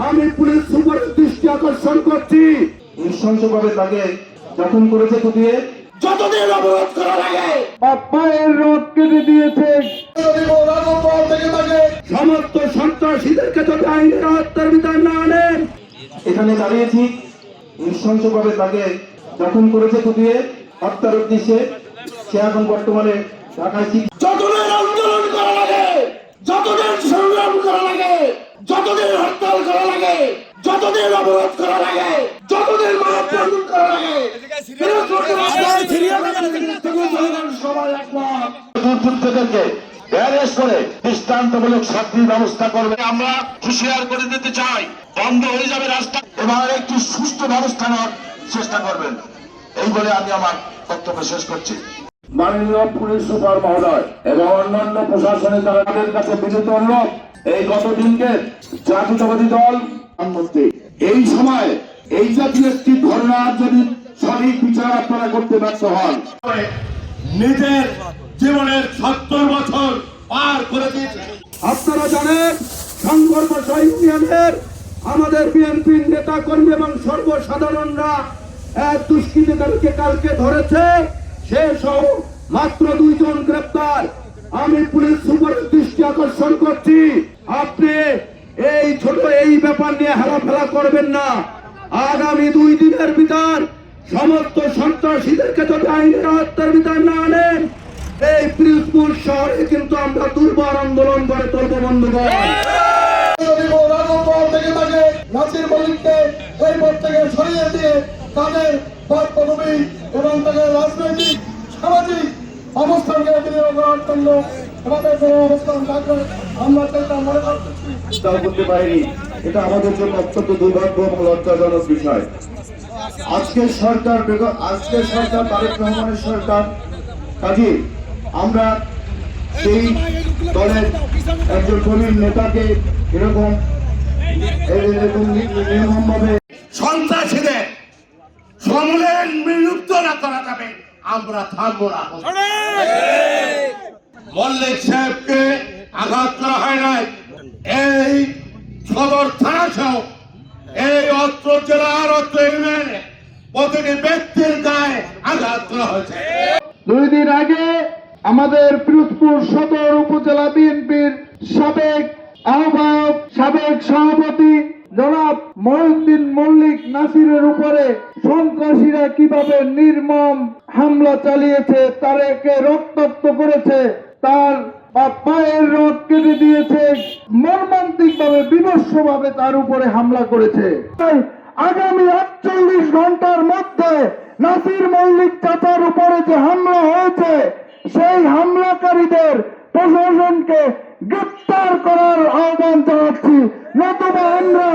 আমি পুলিশ সুপারের দৃষ্টি আকর্ষণ করছি, নৃশংসভাবে তাকে জখম করেছে কুপিয়ে যতদিন অবরোধ করা লাগে পায়ের রথ কেটে দিয়েছে। সমস্ত সন্ত্রাসীদেরকে যদি আইনের আওতার বিধান না আনেন, এখানে দাঁড়িয়েছি, নৃশংসভাবে তাকে জখম করেছে কুপিয়ে হত্যার উদ্দেশ্যে। সে এখন বর্তমানে ঢাকায় যতদিন আন্দোলন করা লাগে, যতদিন সংগ্রাম করা লাগে, যতদিন হরতাল করা লাগে, যতদিন অবরোধ করা লাগে, যতদিন মানববন্ধন করা লাগে, সবাই একমত। দুর্বৃত্তদেরকে অ্যারেস্ট করে দৃষ্টান্তমূলক শাস্তির ব্যবস্থা করবে। আমরা হুঁশিয়ার করে দিতে চাই, বন্ধ হয়ে যাবে রাস্তা, এবার একটি সুষ্ঠু ব্যবস্থা নেওয়ার চেষ্টা করবেন। এই বলে আমি আমার বক্তব্য শেষ করছি। মাননীয় পুলিশ সুপার মহোদয় এবং অন্যান্য প্রশাসনের তাদের কাছে বিনীত অনুরোধ, এই গতদিনকে জাতীয়তাবাদী দল প্রধানমন্ত্রী এই সময় এই জাতীয় একটি ঘটনার যদি সঠিক বিচার আপনারা করতে ব্যর্থ হন, নিজের জীবনের 70 বছর পার করে দিয়েছে। আপনারা জানেন সংঘর্ষ ইউনিয়নের আমাদের বিএনপির নেতা কর্মী এবং সর্বসাধারণরা এক দুষ্কৃতিকারীকে কালকে ধরেছে, সে সহ মাত্র 2 জন গ্রেপ্তার। আমি পুলিশ সুপারের দৃষ্টি আকর্ষণ করছি, আপনি এই ছোট এই ব্যাপার নিয়ে হেলাফেলা করবেন না। আগামী 2 দিনের ভিতর সমস্ত সন্ত্রাসীদেরকে যদি আইনের আওতার বিধান না আনেন, এই পিরোজপুর শহরে কিন্তু আমরা দুর্বার আন্দোলন করে তুলব বন্ধুগণ। নাসির মল্লিককে এই পদ থেকে সরিয়ে দিয়ে তাদের পদবি এবং তাদের রাজনৈতিক সামাজিক অবস্থানকে বিনিয়োগ করার জন্য আমাদের কোনো অবস্থান থাকবে আমরা সেটা মনে করতেছি। তাও করতে পারিনি, এটা আমাদের জন্য অত্যন্ত দুর্ভাগ্য এবং লজ্জাজনক বিষয়। আজকের সরকার তারেক রহমানের সরকার, কাজে আমরা সেই দলের একজন কর্মীর নেতাকে এরকম নির্মমভাবে সন্ত্রাসীদের সমূলে বিলুপ্ত না করা যাবে, আমরা থামবো না। মল্লিক সাহেবকে আঘাত করা হয় নাই, এই সদর থানা সহ এই অত্র জেলার অত্র ইউনিয়নে প্রতিটি ব্যক্তির গায়ে আঘাত করা হয়েছে। 2 দিন আগে আমাদের পিরোজপুর সদর উপজেলা বিএনপির সাবেক আহ্বায়ক, সাবেক সভাপতি জনাব মহিউদ্দিন মল্লিক নাসিরের উপরে সন্ত্রাসীরা কিভাবে নির্মম হামলা চালিয়েছে, তাকে রক্তাক্ত করেছে, তার পায়ের রথ কেটে দিয়েছে, মর্মান্তিক ভাবে বিভৎস ভাবে তার উপরে হামলা করেছে। আগামী 48 ঘন্টার মধ্যে নাসির মল্লিক চাচার উপরে যে হামলা হয়েছে, সেই হামলাকারীদের প্রশাসনকে গ্রেপ্তার করার আহ্বান জানাচ্ছি, নতুবা আমরা